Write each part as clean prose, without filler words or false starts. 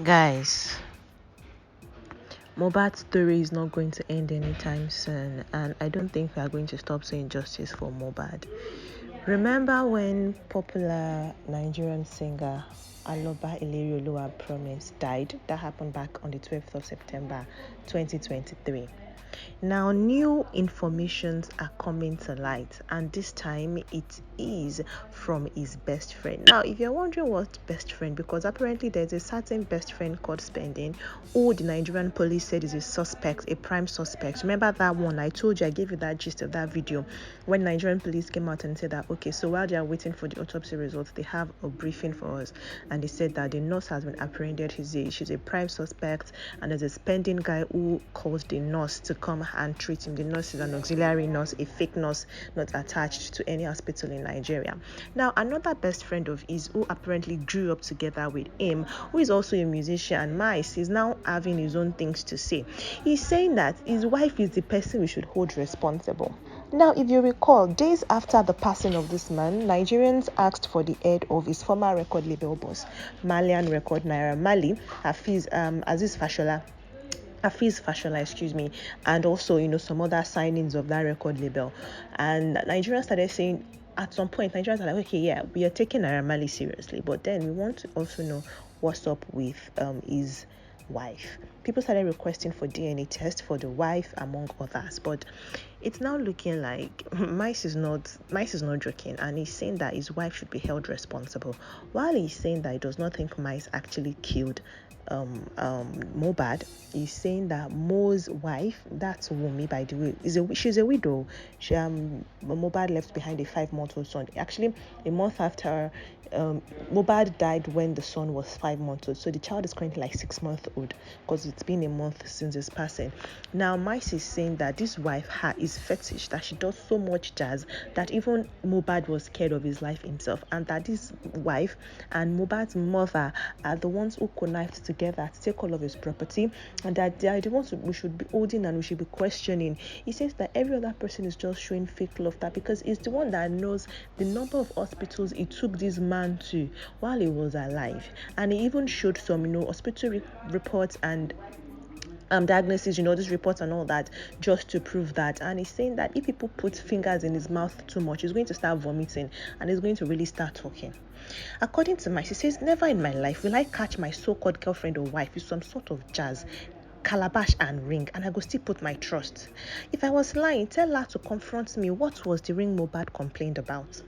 Guys, Mohbad's story is not going to end anytime soon, and I don't think we are going to stop saying justice for Mohbad. Remember when popular Nigerian singer Aloba Ilerioluwa Promise died? That happened back on the 12th of September 2023. Now, new informations are coming to light, and this time it is from his best friend. Now, if you're wondering what best friend, because apparently there's a certain best friend called Spending, who the Nigerian police said is a suspect, a prime suspect. Remember that one? I told you, I gave you that gist of that video when Nigerian police came out and said that, okay, so while they are waiting for the autopsy results, they have a briefing for us, and they said that the nurse has been apprehended. She's a prime suspect, and there's a Spending guy who calls the nurse to come and treat him. The nurse is an auxiliary nurse, a fake nurse not attached to any hospital in Nigeria. Now, another best friend of his who apparently grew up together with him, who is also a musician, and Mice, is now having his own things to say. He's saying that his wife is the person we should hold responsible. Now, if you recall, days after the passing of this man, Nigerians asked for the head of his former record label boss, Malian record Naira Marley, Hafiz Fashola, and also, some other signings of that record label. And Nigerians started saying, at some point, Nigerians are like, okay, yeah, we are taking Naira Marley seriously, but then we want to also know what's up with his wife. People started requesting for DNA tests for the wife, among others, but it's now looking like Mice is not joking, and he's saying that his wife should be held responsible, while he's saying that he does not think Mice actually killed Mohbad. Is saying that Mo's wife, that's Wumi, by the way, she's a widow. Mohbad left behind a 5-month-old son. Actually, a month after Mohbad died, when the son was 5 months old, so the child is currently like 6 months old, because it's been a month since his passing. Now, Mice is saying that this wife is fetish, that she does so much jazz that even Mohbad was scared of his life himself, and that this wife and Mohbad's mother are the ones who connived together to take all of his property, and that they are the ones we should be holding and we should be questioning. He says that every other person is just showing fake love, that because he's the one that knows the number of hospitals he took this man to while he was alive, and he even showed some hospital reports and diagnosis, these reports and all that, just to prove that. And he's saying that if people put fingers in his mouth too much, he's going to start vomiting and he's going to really start talking. According to Mice, he says, never in my life will I catch my so-called girlfriend or wife with some sort of jazz, calabash and ring, and I go still put my trust. If I was lying, tell her to confront me. What was the ring Mohbad complained about?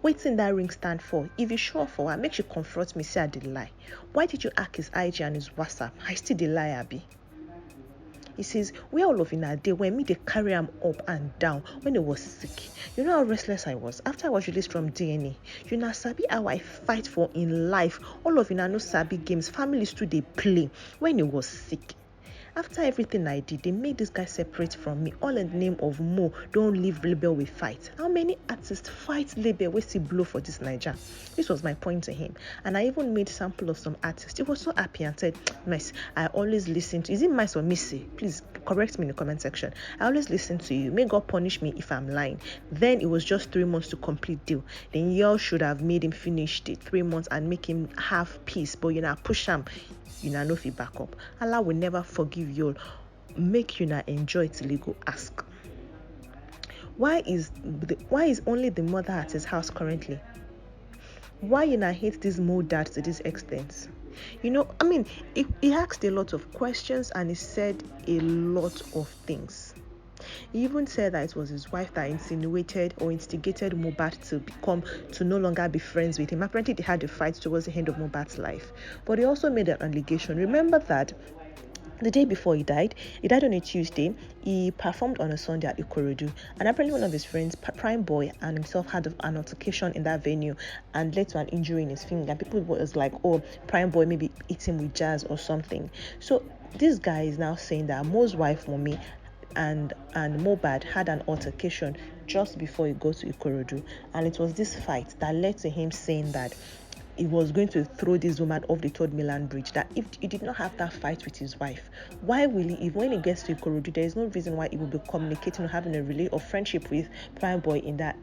Wetin that ring stand for? If you sure for her, make she confront me, say I did lie. Why did you hack his IG and his WhatsApp? I still did lie, abi. He says, where all of in a day when me they carry him up and down when he was sick. You know how restless I was after I was released from DNA. You know sabi how I fight for in life. All of in a no sabi games, families too they play when he was sick. After everything I did, they made this guy separate from me, all in the name of Mo, don't leave label with fight. How many artists fight label we see blow for this Niger? This was my point to him. And I even made sample of some artists. He was so happy and said, Mice, I always listen to, is it Mice or Missy? Please correct me in the comment section. I always listen to you. May God punish me if I'm lying. Then it was just 3 months to complete deal. Then y'all should have made him finish the 3 months and make him have peace. But push him. No fit back up. Allah will never forgive you. Make enjoy till you go ask. Why is only the mother at his house currently? Why hate this dad to this extent? He asked a lot of questions and he said a lot of things. He even said that it was his wife that insinuated or instigated Mohbad to no longer be friends with him. Apparently, they had a fight towards the end of Mohbad's life. But he also made an allegation. Remember that the day before he died on a Tuesday. He performed on a Sunday at Ikorodu, and apparently one of his friends, Prime Boy, and himself had an altercation in that venue and led to an injury in his finger. And people was like, oh, Prime Boy maybe hit him with jazz or something. So this guy is now saying that Mo's wife, Mummy, and Mohbad had an altercation just before he got to Ikorodu, and it was this fight that led to him saying that he was going to throw this woman off the Third Milan Bridge, that if he did not have that fight with his wife, why will he, if when he gets to Ikorodu, there is no reason why he will be communicating or having a relay of friendship with Prime Boy in that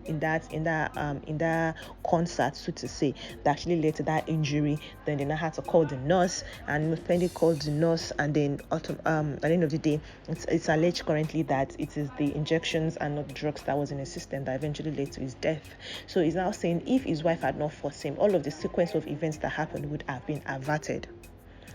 concert, so to say, that actually led to that injury. Then they now had to call the nurse, and when they called the nurse, and then at the end of the day, it's alleged currently that it is the injections and not the drugs that was in his system that eventually led to his death. So he's now saying if his wife had not forced him, all of the sequence of events that happened would have been averted.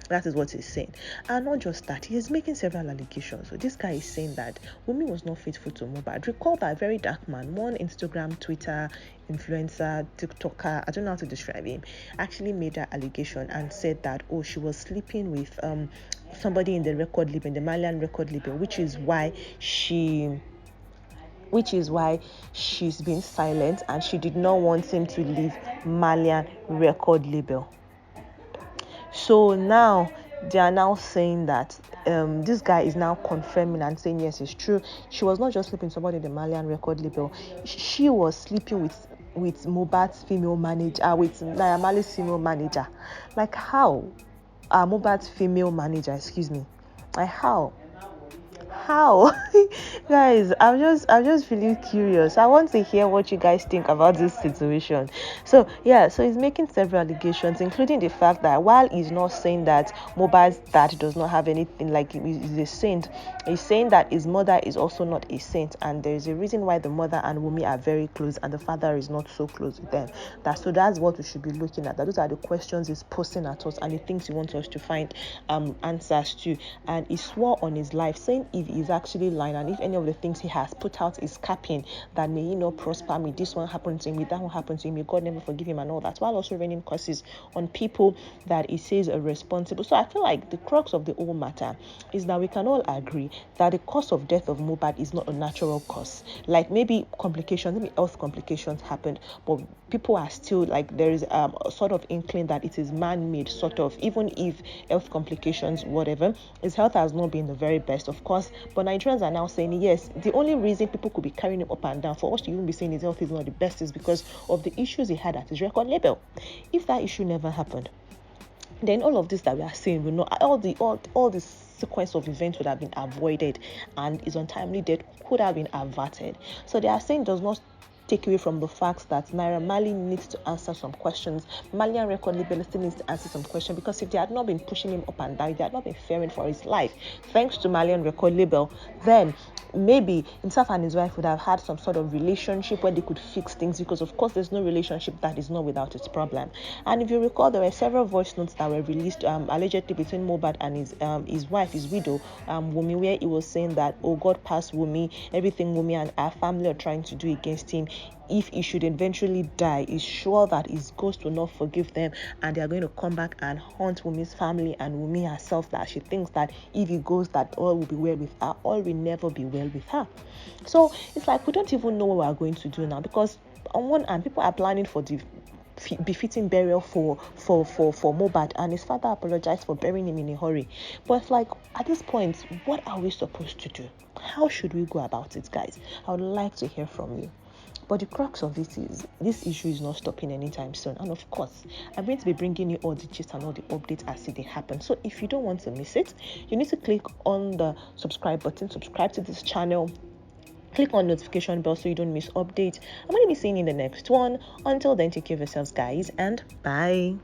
That is what he's saying. And not just that, he is making several allegations. So this guy is saying that Wunmi was not faithful to Mohbad. Recall that a very dark man, one Instagram, Twitter, influencer, TikToker, I don't know how to describe him, actually made that allegation and said that, oh, she was sleeping with somebody in the record label, in the Malian record label, which is why she's been silent, and she did not want him to leave Malian record label. So now they are now saying that this guy is now confirming and saying yes, it's true. She was not just sleeping with somebody in the Malian record label. She was sleeping with Mohbad's female manager, with Naira Marley's female manager. Like how? Mohbad's female manager, excuse me. Like how? Guys, I'm just really curious. I want to hear what you guys think about this situation. So he's making several allegations, including the fact that while he's not saying that Mohbad's dad does not have anything, like he's a saint, he's saying that his mother is also not a saint, and there is a reason why the mother and Wunmi are very close and the father is not so close with them. That's what we should be looking at. Those are the questions he's posing at us and the things he wants us to find answers to. And he swore on his life, saying if he's actually lying, and if any of the things he has put out is capping, that may he not prosper, may this one happen to him, may that one happen to him, may God never forgive him and all that, while also raining curses on people that he says are responsible. So I feel like the crux of the whole matter is that we can all agree that the cause of death of Mohbad is not a natural cause. Like maybe health complications happened, but people are still like, there is a sort of inkling that it is man-made, sort of, even if health complications, whatever, his health has not been the very best, of course, but Nigerians are now saying yes, the only reason people could be carrying him up and down, for us to even be saying his health is not the best, is because of the issues he had at his record label. If that issue never happened, then all of this that we are saying, we know all the sequence of events would have been avoided, and his untimely death could have been averted. So they are saying does not take away from the fact that Naira Marley needs to answer some questions. Malian record label still needs to answer some questions, because if they had not been pushing him up and down, they had not been fearing for his life, thanks to Malian record label, then maybe himself and his wife would have had some sort of relationship where they could fix things, because of course there's no relationship that is not without its problem. And if you recall, there were several voice notes that were released allegedly between Mohbad and his wife, his widow, Wunmi, where he was saying that, oh, God passed Wunmi, everything Wunmi and our family are trying to do against him, if he should eventually die, he's sure that his ghost will not forgive them, and they are going to come back and haunt Wumi's family and Wunmi herself, that she thinks that if he goes, that all will be well with her, all will never be well with her. So it's like we don't even know what we are going to do now, because on one hand, people are planning for the befitting burial for Mohbad, and his father apologized for burying him in a hurry. But it's like, at this point, what are we supposed to do? How should we go about it, guys? I would like to hear from you. But the crux of it is, this issue is not stopping anytime soon. And of course, I'm going to be bringing you all the gist and all the updates as they happen. So if you don't want to miss it, you need to click on the subscribe button, subscribe to this channel, click on notification bell so you don't miss updates. I'm going to be seeing you in the next one. Until then, take care of yourselves, guys, and bye.